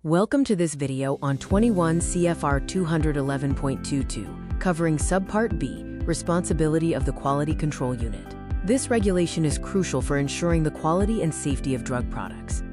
Welcome to this video on 21 CFR 211.22, covering Subpart B, Responsibility of the Quality Control Unit. This regulation is crucial for ensuring the quality and safety of drug products.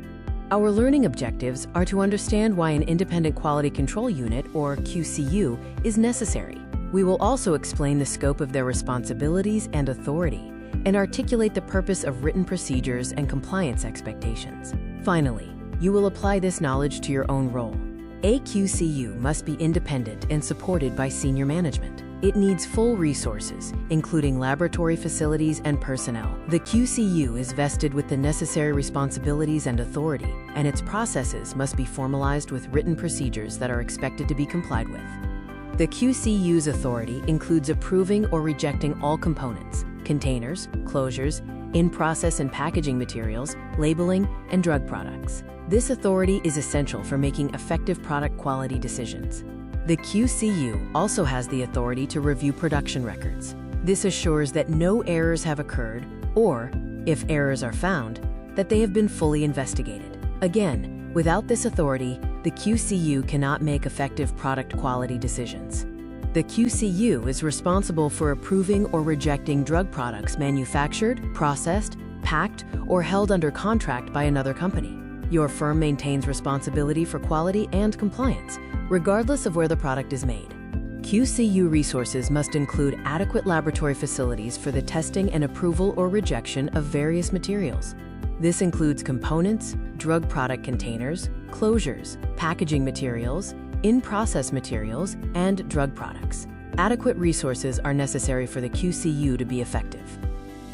Our learning objectives are to understand why an Independent Quality Control Unit, or QCU, is necessary. We will also explain the scope of their responsibilities and authority, and articulate the purpose of written procedures and compliance expectations. Finally, you will apply this knowledge to your own role. A QCU must be independent and supported by senior management. It needs full resources, including laboratory facilities and personnel. The QCU is vested with the necessary responsibilities and authority, and its processes must be formalized with written procedures that are expected to be complied with. The QCU's authority includes approving or rejecting all components, containers, closures, in-process and packaging materials, labeling, and drug products. This authority is essential for making effective product quality decisions. The QCU also has the authority to review production records. This assures that no errors have occurred, or, if errors are found, that they have been fully investigated. Again, without this authority, the QCU cannot make effective product quality decisions. The QCU is responsible for approving or rejecting drug products manufactured, processed, packed, or held under contract by another company. Your firm maintains responsibility for quality and compliance, regardless of where the product is made. QCU resources must include adequate laboratory facilities for the testing and approval or rejection of various materials. This includes components, drug product containers, closures, packaging materials, in-process materials, and drug products. Adequate resources are necessary for the QCU to be effective.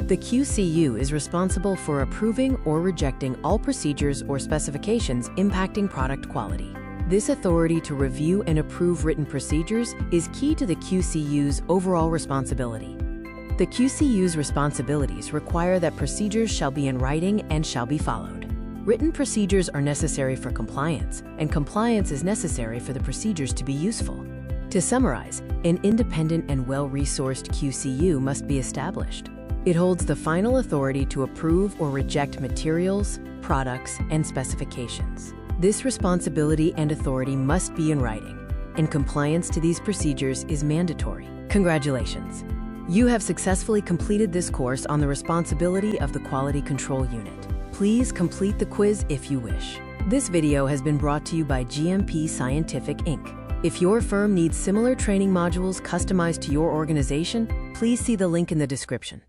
The QCU is responsible for approving or rejecting all procedures or specifications impacting product quality. This authority to review and approve written procedures is key to the QCU's overall responsibility. The QCU's responsibilities require that procedures shall be in writing and shall be followed. Written procedures are necessary for compliance, and compliance is necessary for the procedures to be useful. To summarize, an independent and well-resourced QCU must be established. It holds the final authority to approve or reject materials, products, and specifications. This responsibility and authority must be in writing, and compliance to these procedures is mandatory. Congratulations! You have successfully completed this course on the responsibility of the Quality Control Unit. Please complete the quiz if you wish. This video has been brought to you by GMP Scientific, Inc. If your firm needs similar training modules customized to your organization, please see the link in the description.